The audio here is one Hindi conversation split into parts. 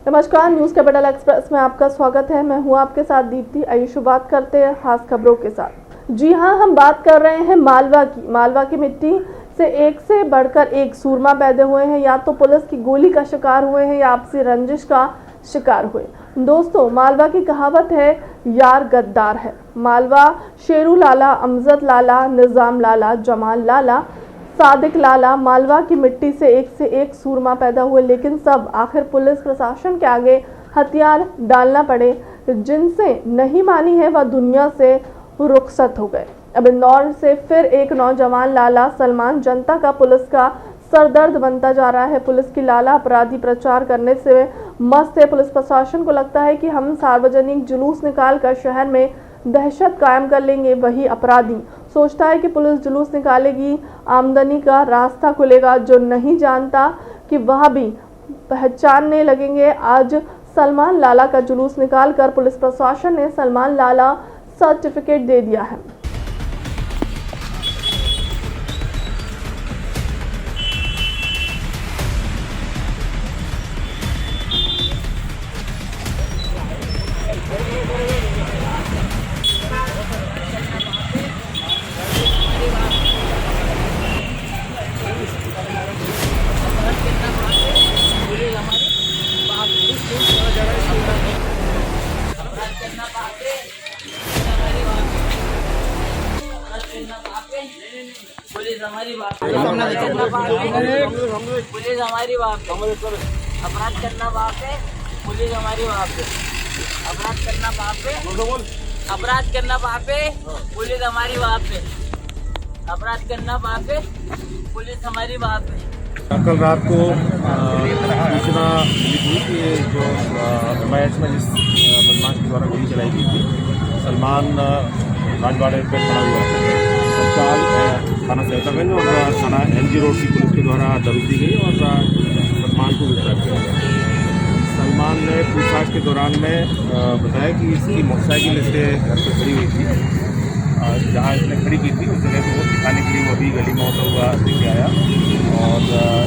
नमस्कार, न्यूज कैपिटल एक्सप्रेस में आपका स्वागत है। मैं हूं आपके साथ दीप्ति। आइए शुरुआत करते हैं खास खबरों के साथ। जी हां, हम बात कर रहे हैं मालवा की मिट्टी से एक से बढ़कर एक सूरमा पैदा हुए हैं। या तो पुलिस की गोली का शिकार हुए हैं या आपसी रंजिश का शिकार हुए। दोस्तों, मालवा की कहावत है, यार गद्दार है। मालवा शेरू लाला, अमजद लाला, निजाम लाला, जमाल लाला, सादिक लाला, मालवा की मिट्टी से एक सूरमा पैदा हुए, लेकिन सब आखिर पुलिस प्रशासन के आगे हथियार डालना पड़े। जिनसे नहीं मानी है वह दुनिया से रुखसत हो गए। अब इंदौर से फिर एक नौजवान लाला सलमान जनता का पुलिस का सरदर्द बनता जा रहा है। पुलिस की लाला अपराधी प्रचार करने से मस्त है। पुलिस प्रशासन को लगता है कि हम सार्वजनिक जुलूस निकाल कर शहर में दहशत कायम कर लेंगे। वही अपराधी सोचता है कि पुलिस जुलूस निकालेगी, आमदनी का रास्ता खुलेगा। जो नहीं जानता कि वह भी पहचानने लगेंगे। आज सलमान लाला का जुलूस निकालकर पुलिस प्रशासन ने सलमान लाला सर्टिफिकेट दे दिया है। पुलिस हमारी बात पुलिस हमारी बात अपराध करना पाप है। पुलिस हमारी बात है। अपराध करना पाप है। अपराध करना पाप है। पुलिस हमारी बात है। अपराध करना पाप है। पुलिस हमारी बात है। कल रात को सूचना मिली थी कि जो MIS में जिस बदमाश के द्वारा गोली चलाई गई थी, सलमान राजवाड़े पर खड़ा हुआ है। तत्काल थाना सहतागंज और थाना MG रोड की पुलिस के द्वारा दबिश दी गई और सलमान को गिरफ्तार किया गया। सलमान ने पूछताछ के दौरान में बताया कि इसकी मोटरसाइकिल इसके घर पर खड़ी हुई थी। जहाँ इसने खड़ी की थी उस जगह को दिखाने के लिए वो अभी गली में होता हुआ लेके आया और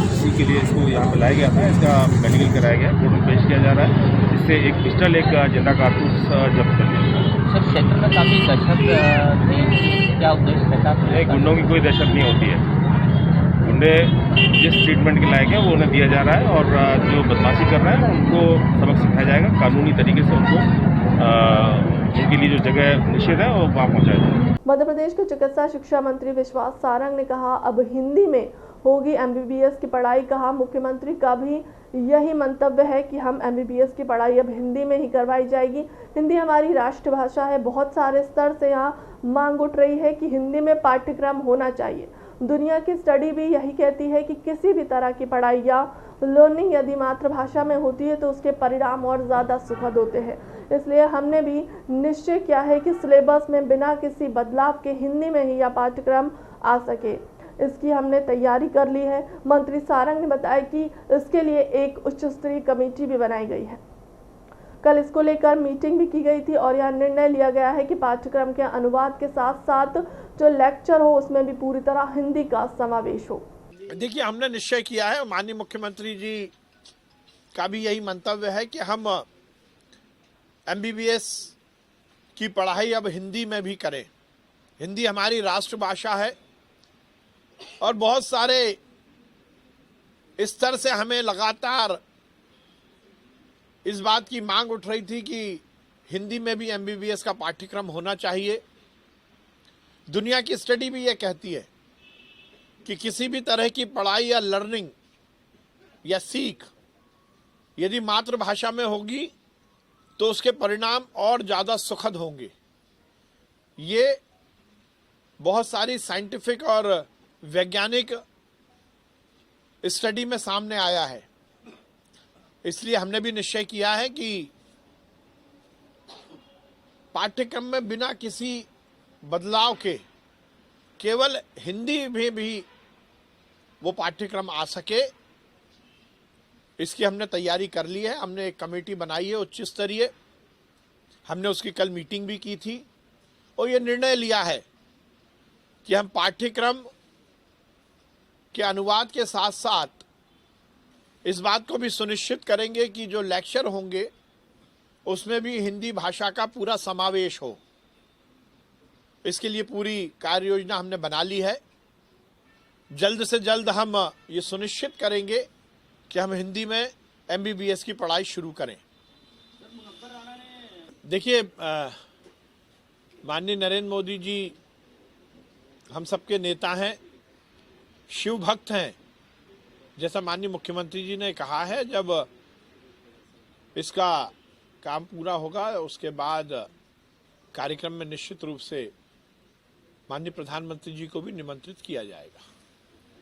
इसी के लिए इसको यहाँ पर लाया गया था। इसका मेडिकल कराया गया, कोर्ट में पेश किया जा रहा है। इससे एक पिस्टल, एक जिंदा कारतूस जब्त कर लिया। सर, क्षेत्र में काफी दहशत थी, क्या उद्देश्य था? गुंडों की कोई दहशत नहीं होती है। गुंडे जिस ट्रीटमेंट के लायक है वो उन्हें दिया जा रहा है और जो बदमाशी कर रहे हैं उनको सबक सिखाया जाएगा। कानूनी तरीके से उनको उनके लिए जो जगह निषेध है वो वहाँ पहुँचाया जाएगा। मध्य प्रदेश के चिकित्सा शिक्षा मंत्री विश्वास सारंग ने कहा, अब हिंदी में होगी MBBS की पढ़ाई। कहा, मुख्यमंत्री का भी यही मंतव्य है कि हम MBBS की पढ़ाई अब हिंदी में ही करवाई जाएगी। हिंदी हमारी राष्ट्रभाषा है। बहुत सारे स्तर से यहाँ मांग उठ रही है कि हिंदी में पाठ्यक्रम होना चाहिए। दुनिया की स्टडी भी यही कहती है कि किसी भी तरह की पढ़ाई या लर्निंग यदि मातृभाषा में होती है तो उसके परिणाम और ज़्यादा सुखद होते हैं। इसलिए हमने भी निश्चय किया है कि सिलेबस में बिना किसी बदलाव के हिंदी में ही यह पाठ्यक्रम आ सके। इसकी हमने तैयारी कर ली है। मंत्री सारंग ने बताया कि इसके लिए एक उच्च स्तरीय कमेटी भी बनाई गई है। कल इसको लेकर मीटिंग भी की गई थी और यह निर्णय लिया गया है कि पाठ्यक्रम के अनुवाद के साथ साथ जो लेक्चर हो उसमें भी पूरी तरह हिंदी का समावेश हो। देखिए, हमने निश्चय किया है, माननीय मुख्यमंत्री जी का भी यही मंतव्य है कि हम MBBS की पढ़ाई अब हिंदी में भी करें। हिंदी हमारी राष्ट्रभाषा है और बहुत सारे स्तर से हमें लगातार इस बात की मांग उठ रही थी कि हिंदी में भी MBBS का पाठ्यक्रम होना चाहिए। दुनिया की स्टडी भी ये कहती है कि किसी भी तरह की पढ़ाई या लर्निंग या सीख यदि मातृभाषा में होगी तो उसके परिणाम और ज़्यादा सुखद होंगे। ये बहुत सारी साइंटिफिक और वैज्ञानिक स्टडी में सामने आया है। इसलिए हमने भी निश्चय किया है कि पाठ्यक्रम में बिना किसी बदलाव के केवल हिंदी में भी वो पाठ्यक्रम आ सके, इसकी हमने तैयारी कर ली है। हमने एक कमेटी बनाई है उच्च स्तरीय, हमने उसकी कल मीटिंग भी की थी और ये निर्णय लिया है कि हम पाठ्यक्रम के अनुवाद के साथ साथ इस बात को भी सुनिश्चित करेंगे कि जो लेक्चर होंगे उसमें भी हिंदी भाषा का पूरा समावेश हो। इसके लिए पूरी कार्य योजना हमने बना ली है। जल्द से जल्द हम ये सुनिश्चित करेंगे कि हम हिंदी में MBBS की पढ़ाई शुरू करें। देखिए, माननीय नरेंद्र मोदी जी हम सबके नेता हैं, शिव भक्त हैं। जैसा माननीय मुख्यमंत्री जी ने कहा है, जब इसका काम पूरा होगा उसके बाद कार्यक्रम में निश्चित रूप से माननीय प्रधानमंत्री जी को भी निमंत्रित किया जाएगा।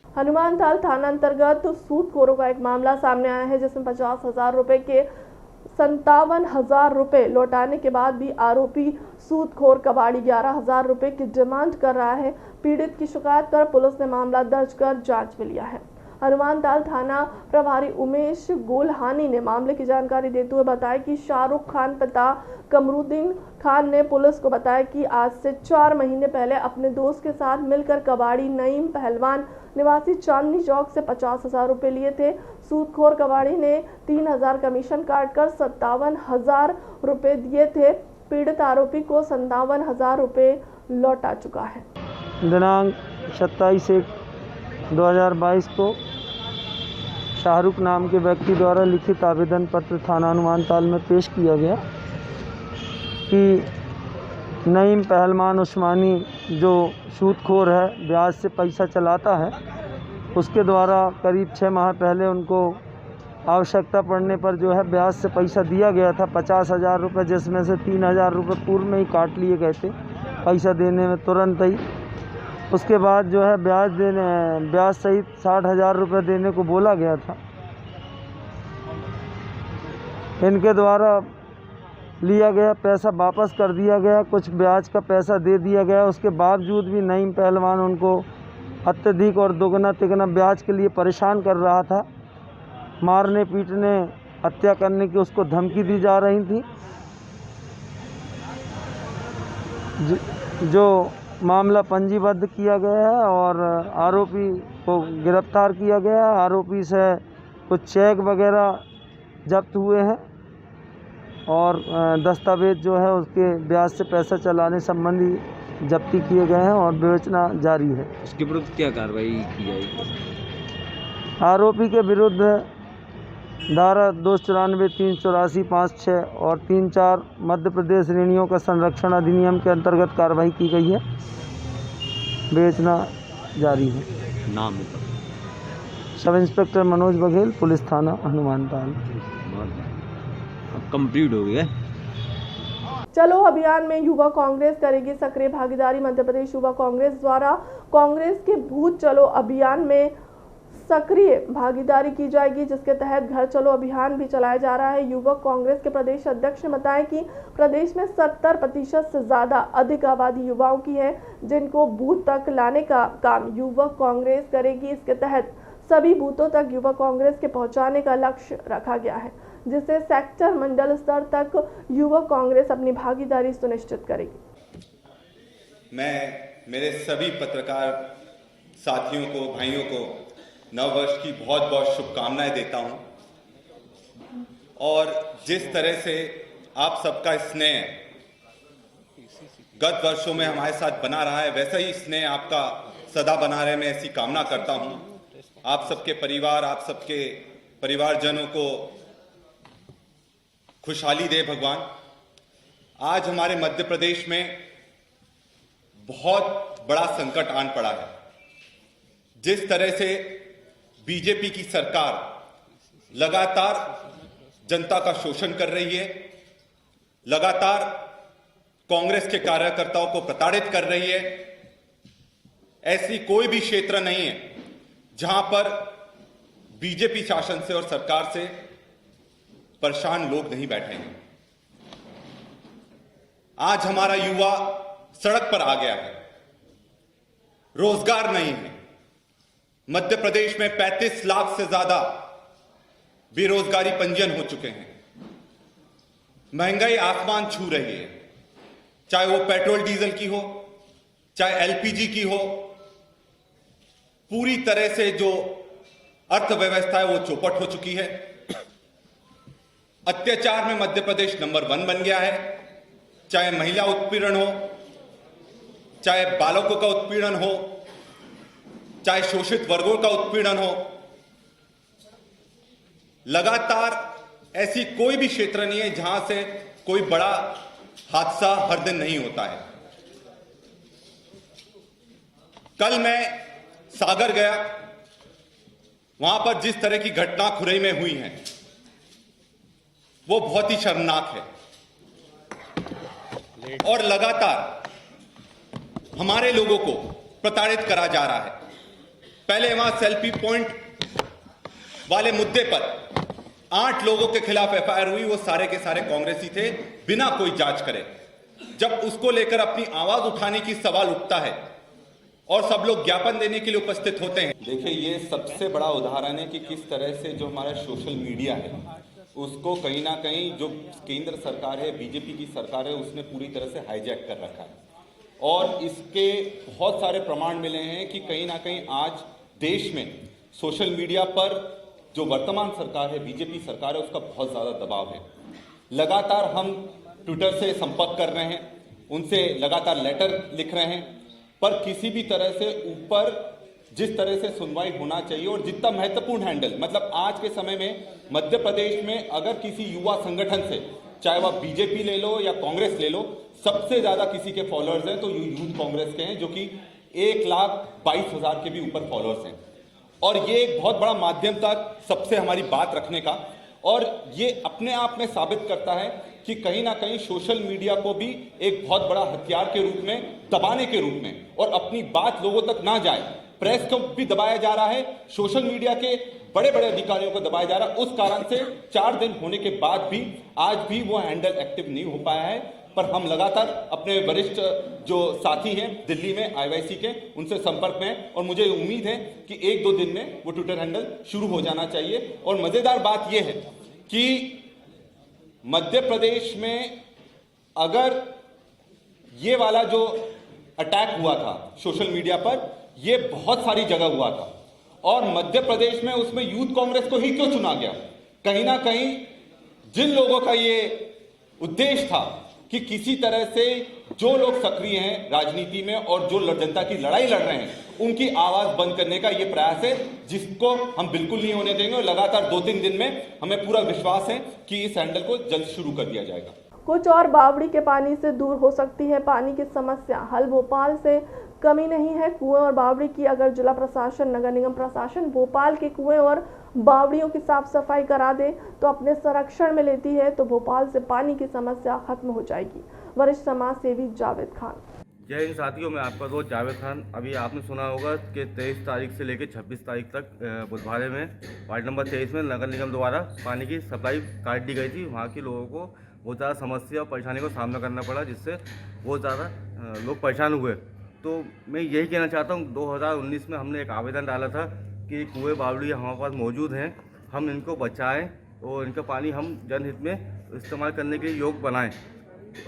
हनुमानताल थाना अंतर्गत सूदखोरों का एक मामला सामने आया है, जिसमें 50,000 रुपए के 57,000 रुपए लौटाने के बाद भी आरोपी सूदखोर कबाड़ी 11,000 रुपए की डिमांड कर रहा है। पीड़ित की शिकायत पर पुलिस ने मामला दर्ज कर जांच में लिया है। हनुमानताल थाना प्रभारी उमेश गोल्हानी ने मामले की जानकारी देते हुए बताया कि शाहरुख खान पिता कमरुद्दीन खान ने पुलिस को बताया कि आज से 4 महीने पहले अपने दोस्त के साथ मिलकर कबाड़ी नईम पहलवान निवासी चांदनी चौक से 50,000 रुपए लिए थे। सूदखोर कबाड़ी ने 3,000 कमीशन काटकर 57,000 रुपए दिए थे। पीड़ित आरोपी को 57,000 रुपए लौटा चुका है। दिनांक 27/1/2022 को शाहरुख नाम के व्यक्ति द्वारा लिखित आवेदन पत्र थाना हनुमानताल में पेश किया गया कि नईम पहलवान उस्मानी जो सूदखोर है, ब्याज से पैसा चलाता है, उसके द्वारा करीब 6 माह पहले उनको आवश्यकता पड़ने पर जो है ब्याज से पैसा दिया गया था 50,000 रुपये, जिसमें से 3,000 रुपये पूर्व में ही काट लिए गए थे पैसा देने में तुरंत ही। उसके बाद जो है ब्याज सहित 60,000 रुपये देने को बोला गया था। इनके द्वारा लिया गया पैसा वापस कर दिया गया, कुछ ब्याज का पैसा दे दिया गया। उसके बावजूद भी नईम पहलवान उनको अत्यधिक और दोगुना तिगुना ब्याज के लिए परेशान कर रहा था। मारने पीटने हत्या करने की उसको धमकी दी जा रही थी। जो मामला पंजीबद्ध किया गया है और आरोपी को गिरफ्तार किया गया है। आरोपी से कुछ चेक वगैरह जब्त हुए हैं और दस्तावेज जो है उसके ब्याज से पैसा चलाने संबंधी जब्ती किए गए हैं और विवेचना जारी है। उसके विरुद्ध क्या कार्रवाई की जाएगी? आरोपी के विरुद्ध धारा 294, 384, 56 और 34 मध्य प्रदेश ऋणियों का संरक्षण अधिनियम के अंतर्गत कार्रवाई की गई है। विवेचना जारी है। नाम sub inspector Manoj Baghel, police थाना हनुमानताल। अब कंप्लीट हो गया। चलो अभियान में युवा कांग्रेस करेगी सक्रिय भागीदारी। मध्य प्रदेश युवा कांग्रेस द्वारा कांग्रेस के भूत चलो अभियान में सक्रिय भागीदारी की जाएगी, जिसके तहत घर चलो अभियान भी चलाया जा रहा है। युवक कांग्रेस के प्रदेश अध्यक्ष ने बताया कि प्रदेश में 70% से ज्यादा अधिक आबादी युवाओं की है, जिनको बूथ तक लाने का काम युवक कांग्रेस करेगी। इसके तहत सभी बूथों तक युवा कांग्रेस के पहुंचाने का लक्ष्य रखा गया है, जिससे सेक्टर मंडल स्तर तक युवा कांग्रेस अपनी भागीदारी सुनिश्चित करेगी। मैं मेरे सभी पत्रकार साथियों को, भाइयों को नव वर्ष की बहुत बहुत शुभकामनाएं देता हूं। और जिस तरह से आप सबका स्नेह गत वर्षों में हमारे साथ बना रहा है, वैसा ही स्नेह आपका सदा बना रहे, मैं ऐसी कामना करता हूं। आप सबके परिवार, आप सबके परिवारजनों को खुशहाली दे भगवान। आज हमारे मध्य प्रदेश में बहुत बड़ा संकट आन पड़ा है। जिस तरह से बीजेपी की सरकार लगातार जनता का शोषण कर रही है, लगातार कांग्रेस के कार्यकर्ताओं को प्रताड़ित कर रही है, ऐसी कोई भी क्षेत्र नहीं है जहां पर बीजेपी शासन से और सरकार से परेशान लोग नहीं बैठे हैं। आज हमारा युवा सड़क पर आ गया है, रोजगार नहीं है। मध्य प्रदेश में 35 लाख से ज्यादा बेरोजगारी पंजीयन हो चुके हैं। महंगाई आसमान छू रही है, चाहे वो पेट्रोल डीजल की हो, चाहे एलपीजी की हो। पूरी तरह से जो अर्थव्यवस्था है वो चौपट हो चुकी है। अत्याचार में मध्य प्रदेश नंबर 1 बन गया है, चाहे महिला उत्पीड़न हो, चाहे बालकों का उत्पीड़न हो, चाहे शोषित वर्गों का उत्पीड़न हो। लगातार ऐसी कोई भी क्षेत्र नहीं है जहां से कोई बड़ा हादसा हर दिन नहीं होता है। कल मैं सागर गया, वहां पर जिस तरह की घटना खुरई में हुई है वो बहुत ही शर्मनाक है। और लगातार हमारे लोगों को प्रताड़ित करा जा रहा है। पहले वहां सेल्फी पॉइंट वाले मुद्दे पर 8 लोगों के खिलाफ एफआईआर हुई, वो सारे के सारे कांग्रेसी थे, बिना कोई जांच करे। जब उसको लेकर अपनी आवाज उठाने की सवाल उठता है और सब लोग ज्ञापन देने के लिए उपस्थित होते हैं। देखिए, ये सबसे बड़ा उदाहरण है कि किस तरह से जो हमारा सोशल मीडिया है उसको कहीं ना कहीं जो केंद्र सरकार है, बीजेपी की सरकार है, उसने पूरी तरह से हाईजैक कर रखा है। और इसके बहुत सारे प्रमाण मिले हैं कि कहीं ना कहीं आज देश में सोशल मीडिया पर जो वर्तमान सरकार है, बीजेपी सरकार है, उसका बहुत ज्यादा दबाव है। लगातार हम ट्विटर से संपर्क कर रहे हैं, उनसे लगातार लेटर लिख रहे हैं, पर किसी भी तरह से ऊपर जिस तरह से सुनवाई होना चाहिए और जितना महत्वपूर्ण हैंडल, मतलब आज के समय में मध्य प्रदेश में अगर किसी युवा संगठन से, चाहे वह बीजेपी ले लो या कांग्रेस ले लो, सबसे ज्यादा किसी के फॉलोअर्स हैं तो यूथ कांग्रेस के हैं, जो कि 1,22,000 के भी ऊपर फॉलोअर्स हैं। और ये एक बहुत बड़ा माध्यम तक सबसे हमारी बात रखने का, और ये अपने आप में साबित करता है कि कहीं ना कहीं सोशल मीडिया को भी एक बहुत बड़ा हथियार के रूप में, दबाने के रूप में, और अपनी बात लोगों तक ना जाए, प्रेस को भी दबाया जा रहा है, सोशल मीडिया के बड़े बड़े अधिकारियों को दबाया जा रहा है। उस कारण से 4 दिन होने के बाद भी आज भी वो हैंडल एक्टिव नहीं हो पाया है। पर हम लगातार अपने वरिष्ठ जो साथी हैं दिल्ली में आईवाईसी के, उनसे संपर्क में हैं और मुझे उम्मीद है कि 1-2 दिन में वो ट्विटर हैंडल शुरू हो जाना चाहिए। और मजेदार बात यह है कि मध्य प्रदेश में अगर ये वाला जो अटैक हुआ था सोशल मीडिया पर, ये बहुत सारी जगह हुआ था, और मध्य प्रदेश में उसमें यूथ कांग्रेस को ही क्यों चुना गया? कहीं ना कहीं जिन लोगों का ये उद्देश्य था कि किसी तरह से जो लोग सक्रिय हैं राजनीति में और जो जनता की लड़ाई लड़ रहे हैं, उनकी आवाज बंद करने का ये प्रयास है, जिसको हम बिल्कुल नहीं होने देंगे। और लगातार 2-3 दिन में हमें पूरा विश्वास है कि इस हैंडल को जल्द शुरू कर दिया जाएगा। कुछ और बावड़ी के पानी से दूर हो सकती है पानी की समस्या। हल भोपाल से कमी नहीं है। कुएं और बावड़ी की अगर जिला प्रशासन, नगर निगम प्रशासन भोपाल के कुएं और बावड़ियों की साफ सफाई करा दे तो अपने संरक्षण में लेती है तो भोपाल से पानी की समस्या खत्म हो जाएगी। वरिष्ठ समाज सेवी जावेद खान। जय हिंद साथियों, मैं आपका दोस्त जावेद खान। अभी आपने सुना होगा कि 23 तारीख से लेकर 26 तारीख तक बुधवार में वार्ड नंबर 23 में नगर निगम द्वारा पानी की सप्लाई काट दी गई थी। वहाँ के लोगों को बहुत ज़्यादा समस्या और परेशानी का सामना करना पड़ा, जिससे बहुत ज़्यादा लोग परेशान हुए। तो मैं यही कहना चाहता हूँ, 2019 में हमने एक आवेदन डाला था कि कुएँ बावड़ी हमारे पास मौजूद हैं, हम इनको बचाएं और इनका पानी हम जनहित में इस्तेमाल करने के लिए योग्य बनाएं।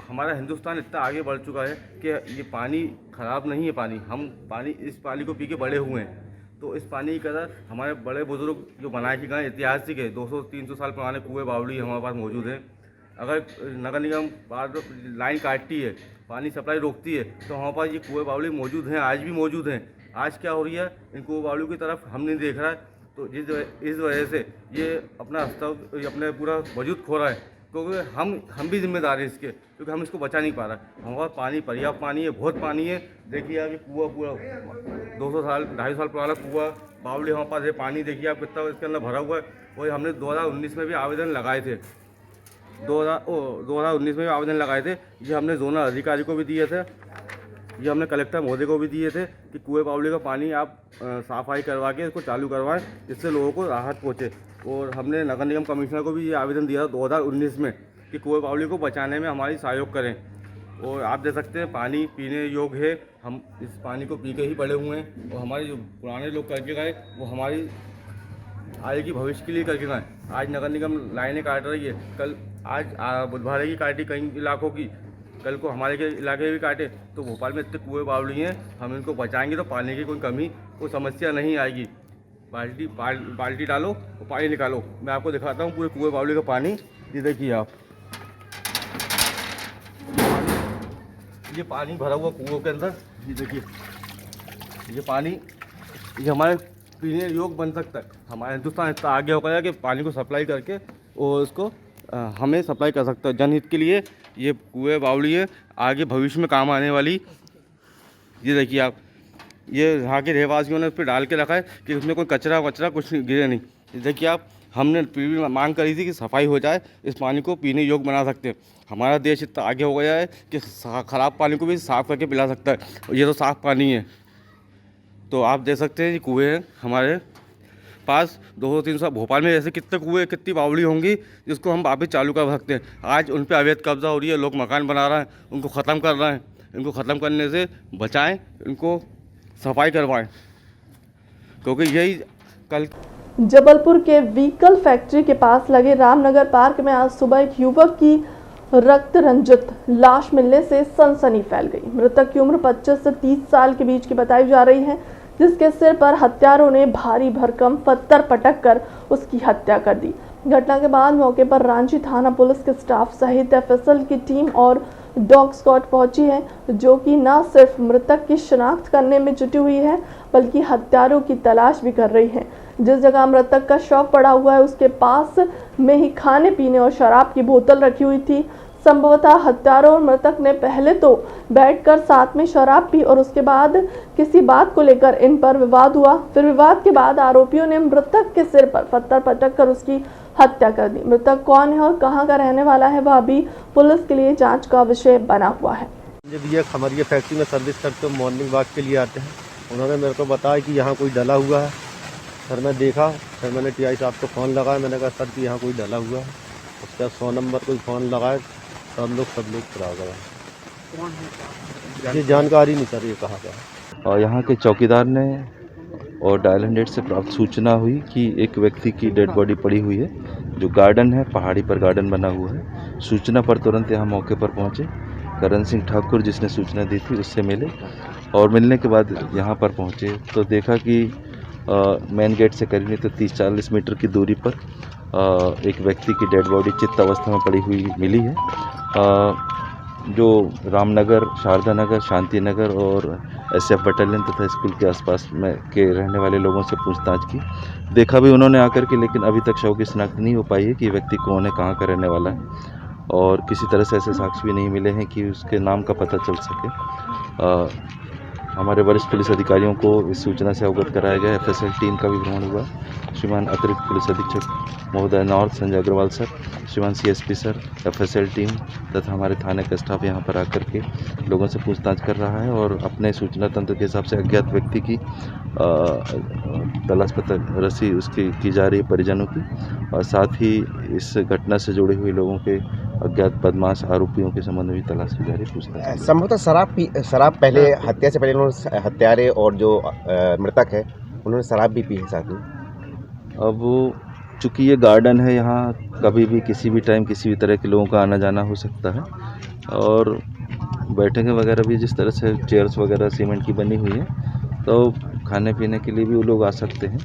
हमारा हिंदुस्तान इतना आगे बढ़ चुका है कि ये पानी ख़राब नहीं है। पानी इस पानी को पी के बड़े हुए हैं। तो इस पानी की कदर हमारे बड़े बुजुर्ग जो बनाए के गए ऐतिहासिक है, 200-300 साल पुराने कुएँ बावड़ी हमारे पास मौजूद हैं। अगर नगर निगम बार लाइन काटती है, पानी सप्लाई रोकती है, तो हमारे पास ये कुएँ बावड़ी मौजूद हैं, आज भी मौजूद हैं। आज क्या हो रही है, इन कुएँ बावड़ियों की तरफ हम नहीं देख रहा है, तो इस वजह से ये अपना अपने पूरा वजूद खो रहा है। क्योंकि हम भी जिम्मेदार हैं इसके, क्योंकि हम इसको बचा नहीं पा रहा। हमारे पास पानी पर्याप्त पानी है, बहुत पानी है। देखिए आप ये कुआँ पूरा 200 साल 250 साल पुराना कुआँ बावड़ी हमारे पास है। पानी देखिए आप कितना इसके अंदर भरा हुआ है। और हमने 2019 में भी आवेदन लगाए थे, 2019 में भी आवेदन लगाए थे। ये हमने जोनल अधिकारी को भी दिए थे, ये हमने कलेक्टर महोदय को भी दिए थे कि कुएँ बावड़ी का पानी आप सफाई करवा के इसको चालू करवाएं, जिससे लोगों को राहत पहुँचे। और हमने नगर निगम कमिश्नर को भी ये आवेदन दिया था 2019 में कि कुएँ बावड़ी को बचाने में हमारी सहयोग करें। और आप देख सकते हैं पानी पीने योग्य है, हम इस पानी को पी के ही बड़े हुए हैं। और हमारे जो पुराने लोग करके गए वो हमारी आगे की भविष्य के लिए करके गए। आज नगर निगम लाइनें काट रही है, कल आज बुधवार की काटी कई इलाकों की, कल को हमारे के इलाके भी काटे। तो भोपाल में इतने कुएँ बावड़ी हैं, हम इनको बचाएंगे तो पानी की कोई कमी, कोई समस्या नहीं आएगी। बाल्टी डालो और पानी निकालो। मैं आपको दिखाता हूँ पूरे कुएं बावली का पानी। ये देखिए आप, ये पानी भरा हुआ कुओं के अंदर। ये देखिए, ये पानी ये हमारे पीने योग्य बन सकता है। हमारे हिंदुस्तान इतना आगे हो गया कि पानी को सप्लाई करके और उसको हमें सप्लाई कर सकता है जनहित के लिए। ये कुएं बावली है, आगे भविष्य में काम आने वाली। ये देखिए आप, ये यहाँ के रहवासियों ने उस पर डाल के रखा है कि उसमें कोई कचरा वचरा कुछ गिरे नहीं। ये देखिए आप, हमने पूरी मांग करी थी कि सफाई हो जाए, इस पानी को पीने योग्य बना सकते हैं। हमारा देश इतना आगे हो गया है कि ख़राब पानी को भी साफ़ करके पिला सकता है, और ये तो साफ़ पानी है। तो आप देख सकते हैं ये कुएँ हैं हमारे पास 200-300। भोपाल में ऐसे कितने कुएँ, कितनी बावली होंगी जिसको हम वापस चालू कर सकते हैं। आज उन पर अवैध कब्जा हो रही है, लोग मकान बना रहे हैं, उनको ख़त्म कर रहे हैं। इनको ख़त्म करने से बचाएं, इनको सफाई करवाएं, क्योंकि यही कल। जबलपुर के व्हीकल फैक्ट्री के पास लगे रामनगर पार्क में आज सुबह एक युवक की रक्त रंजित लाश मिलने से सनसनी फैल गई। मृतक की उम्र 25 से 30 साल के बीच की बताई जा रही है, जिसके सिर पर हत्यारों ने भारी भरकम पत्थर पटक कर उसकी हत्या कर दी। घटना के बाद मौके पर रांची थाना पुलिस के स्टाफ सहित एफएसएल की टीम और डॉग स्क्वाड पहुंची है, जो कि न सिर्फ मृतक की शिनाख्त करने में जुटी हुई है, बल्कि हत्यारों की तलाश भी कर रही है। जिस जगह मृतक का शव पड़ा हुआ है, उसके पास में ही खाने पीने और शराब की बोतल रखी हुई थी। संभवतः हत्यारों और मृतक ने पहले तो बैठकर साथ में शराब पी और उसके बाद किसी बात को लेकर इन पर विवाद हुआ। फिर विवाद के बाद आरोपियों ने मृतक के सिर पर पत्थर पटक कर उसकी हत्या कर दी। मृतक कौन है और कहां का रहने वाला है, वह भी पुलिस के लिए जांच का विषय बना हुआ है। जब ये हमारी फैक्ट्री में सर्विस करते हो, मॉर्निंग वॉक के लिए आते हैं, उन्होंने मेरे को बताया कि यहाँ कोई डला हुआ है। सर मैं देखा, फिर मैंने टीआई साहब को फ़ोन लगाया। मैंने कहा सर कि यहाँ कोई डला हुआ है। उसका 100 नंबर कोई फ़ोन लगाए, सब लोग फिर आ गए। ये जानकारी नहीं सर, ये कहाँ का। और यहाँ के चौकीदार ने और डायल 100 से प्राप्त सूचना हुई कि एक व्यक्ति की डेड बॉडी पड़ी हुई है, जो गार्डन है, पहाड़ी पर गार्डन बना हुआ है। सूचना पर तुरंत यहाँ मौके पर पहुँचे। करण सिंह ठाकुर जिसने सूचना दी थी उससे मिले, और मिलने के बाद यहाँ पर पहुँचे तो देखा कि मेन गेट से करीब नहीं तो 30-40 मीटर की दूरी पर एक व्यक्ति की डेड बॉडी चित्त अवस्था में पड़ी हुई मिली है। जो रामनगर, शारदा नगर, शांति नगर और SF बटालियन तथा स्कूल के आसपास में के रहने वाले लोगों से पूछताछ की। देखा भी उन्होंने आकर के, लेकिन अभी तक शव की शिनाख्त नहीं हो पाई है कि व्यक्ति कौन है, कहाँ का रहने वाला है, और किसी तरह से ऐसे साक्ष्य भी नहीं मिले हैं कि उसके नाम का पता चल सके। हमारे वरिष्ठ पुलिस अधिकारियों को इस सूचना से अवगत कराया गया। एफएसएल टीम का भी भ्रमण हुआ। श्रीमान अतिरिक्त पुलिस अधीक्षक महोदय नॉर्थ संजय अग्रवाल सर, श्रीमान CSP सर, एफएसएल टीम तथा हमारे थाने का स्टाफ यहाँ पर आकर के लोगों से पूछताछ कर रहा है और अपने सूचना तंत्र के हिसाब से अज्ञात व्यक्ति की तलाश पता रसी उसकी की जा रही है परिजनों की, और साथ ही इस घटना से जुड़े हुए लोगों के अज्ञात बदमाश आरोपियों के संबंध में भी तलाश की जा रही पूछताछ। संभवतः शराब पहले हत्या से पहले उन्होंने हत्यारे और जो मृतक है उन्होंने शराब भी पी है साथ में। अब चूँकि ये गार्डन है, यहाँ कभी भी किसी भी टाइम किसी भी तरह के लोगों का आना जाना हो सकता है, और बैठेंगे वगैरह भी जिस तरह से चेयर्स वगैरह सीमेंट की बनी हुई है, तो खाने पीने के लिए भी वो लोग आ सकते हैं।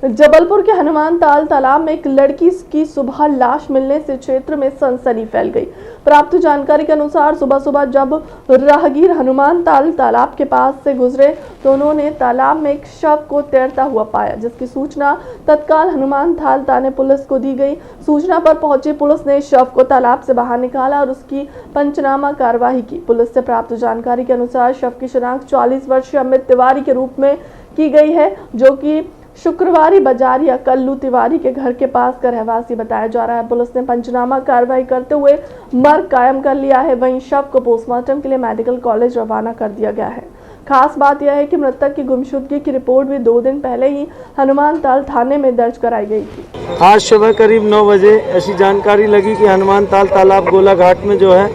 जबलपुर के हनुमान ताल तालाब में एक लड़की की सुबह लाश मिलने से क्षेत्र में सनसनी फैल गई। प्राप्त जानकारी के अनुसार सुबह सुबह जब राहगीर हनुमान ताल तालाब के पास से गुजरे तो उन्होंने तालाब में एक शव को तैरता हुआ पाया, जिसकी सूचना तत्काल हनुमान ताल थाने पुलिस को दी गई। सूचना पर पहुंची पुलिस ने शव को तालाब से बाहर निकाला और उसकी पंचनामा कार्यवाही की। पुलिस से प्राप्त जानकारी के अनुसार शव की शिनाख्त 40 वर्षीय अमित तिवारी के रूप में की गई है, जो कि शुक्रवारी बाजारिया कल्लू तिवारी के घर के पास का रहवासी बताया जा रहा है। पुलिस ने पंचनामा कार्रवाई करते हुए मर्ग कायम कर लिया है। वहीं शव को पोस्टमार्टम के लिए मेडिकल कॉलेज रवाना कर दिया गया है। खास बात यह है कि मृतक की गुमशुदगी की रिपोर्ट भी 2 दिन पहले ही हनुमान ताल थाने में दर्ज कराई गई थी। आज सुबह करीब 9 बजे ऐसी जानकारी लगी कि हनुमान ताल तालाब गोला घाट में जो है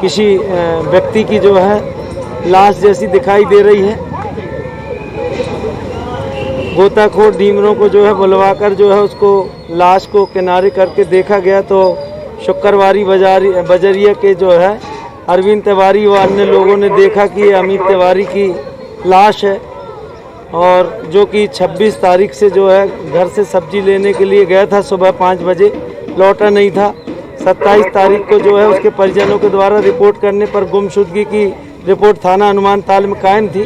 किसी व्यक्ति की जो है लाश जैसी दिखाई दे रही है। गोताखोर डीमरों को जो है बुलवाकर जो है उसको लाश को किनारे करके देखा गया, तो शुक्रवारी बजरिया के जो है अरविंद तिवारी व अन्य लोगों ने देखा कि ये अमित तिवारी की लाश है। और जो कि 26 तारीख से जो है घर से सब्जी लेने के लिए गया था सुबह 5 बजे, लौटा नहीं था। 27 तारीख को जो है उसके परिजनों के द्वारा रिपोर्ट करने पर गुमशुदगी की रिपोर्ट थाना हनुमान ताल में कायम थी।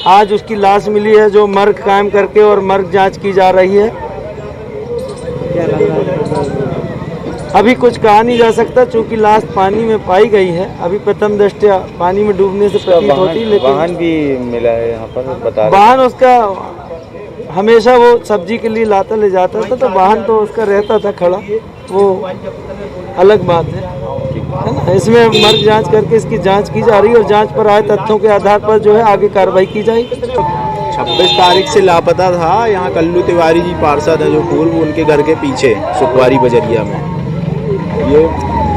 आज उसकी लाश मिली है जो मर्ग कायम करके और मर्ग जांच की जा रही है। अभी कुछ कहा नहीं जा सकता चूँकि लाश पानी में पाई गई है। अभी प्रथम दृष्टया पानी में डूबने से प्रतीत होती, लेकिन वाहन भी मिला है यहाँ पर बता रहे। वाहन उसका हमेशा वो सब्जी के लिए लाता ले जाता था, तो वाहन तो उसका रहता था खड़ा, वो अलग बात है ना। इसमें मर्ग जांच करके इसकी जांच की जा रही है और जांच पर आए तथ्यों के आधार पर जो है आगे कार्रवाई की जाएगी। 26 तारीख से लापता था। यहाँ कल्लू तिवारी जी पार्षद है जो पूर्व, उनके घर के पीछे सुखवारी बजरिया में। ये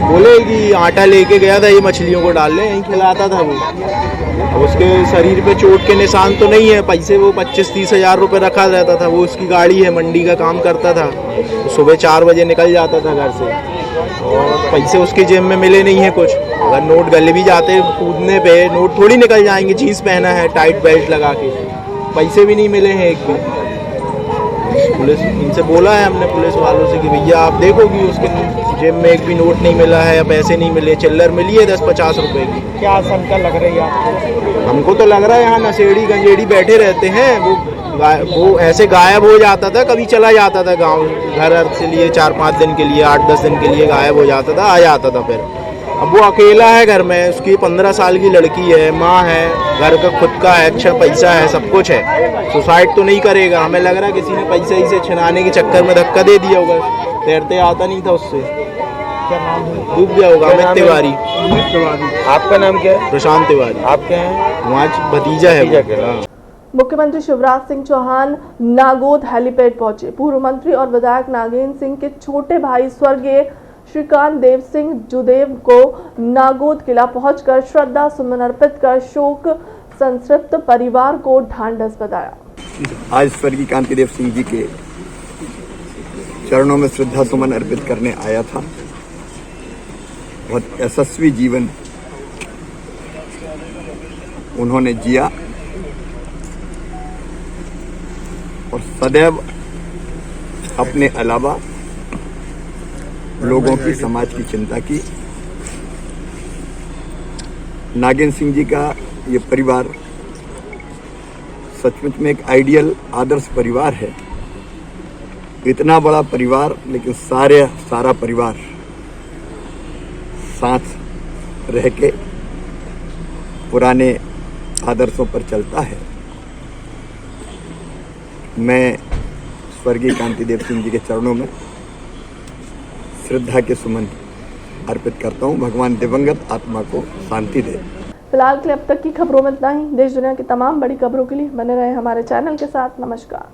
बोले कि आटा लेके गया था ये मछलियों को डालने, यहीं खिलाता था वो। अब उसके शरीर पे चोट के निशान तो नहीं है। पैसे वो 25-30 हज़ार रुपये रखा रहता था। वो उसकी गाड़ी है, मंडी का काम करता था, तो सुबह 4 बजे निकल जाता था घर से और पैसे उसके जेब में मिले नहीं है कुछ। अगर नोट गले भी जाते कूदने पे नोट थोड़ी निकल जाएंगे, जीन्स पहना है टाइट बेल्ट लगा के, पैसे भी नहीं मिले हैं एक भी। पुलिस इनसे बोला है हमने पुलिस वालों से कि भैया आप देखो कि उसके जेब में एक भी नोट नहीं मिला है या पैसे नहीं मिले। चिल्लर मिली है 10-50 रुपए की। क्या आशंका लग रही है आपको? हमको तो लग रहा है यहाँ नशेड़ी गंजेड़ी बैठे रहते हैं। वो ऐसे गायब हो जाता था, कभी चला जाता था गाँव घर से लिए 4-5 दिन के लिए, 8-10 दिन के लिए गायब हो जाता था, आ जाता था फिर। अब वो अकेला है घर में, उसकी 15 साल की लड़की है, माँ है, घर का खुद का है, अच्छा पैसा है, सब कुछ है। सुसाइड तो नहीं करेगा। हमें लग रहा है किसी ने पैसे इसे छिनाने के चक्कर में धक्का दे दिया होगा। तैरते आता नहीं था उससे, डूब गया होगा। अमित तिवारी। आपका नाम क्या है? प्रशांत तिवारी। आप क्या हैं? वहाँ भतीजा है। मुख्यमंत्री शिवराज सिंह चौहान नागोद हेलीपैड पहुंचे। पूर्व मंत्री और विधायक नागेंद्र सिंह के छोटे भाई स्वर्गीय श्रीकांत देव सिंह जुदेव को नागोद किला पहुंचकर श्रद्धा सुमन अर्पित कर शोक संतृप्त परिवार को ढांढस बधाया। आज स्वर्गीय कांति देव सिंह जी के चरणों में श्रद्धा सुमन अर्पित करने आया था। बहुत यशस्वी जीवन उन्होंने जिया और सदैव अपने अलावा लोगों की, समाज की चिंता की। नागेंद्र सिंह जी का ये परिवार सचमुच में एक आइडियल आदर्श परिवार है। इतना बड़ा परिवार, लेकिन सारा परिवार साथ रह के पुराने आदर्शों पर चलता है। मैं स्वर्गीय कांति देव सिंह जी के चरणों में श्रद्धा के सुमन अर्पित करता हूँ। भगवान दिवंगत आत्मा को शांति दे। फिलहाल के लिए अब तक की खबरों में इतना ही। देश दुनिया की तमाम बड़ी खबरों के लिए बने रहे हमारे चैनल के साथ। नमस्कार।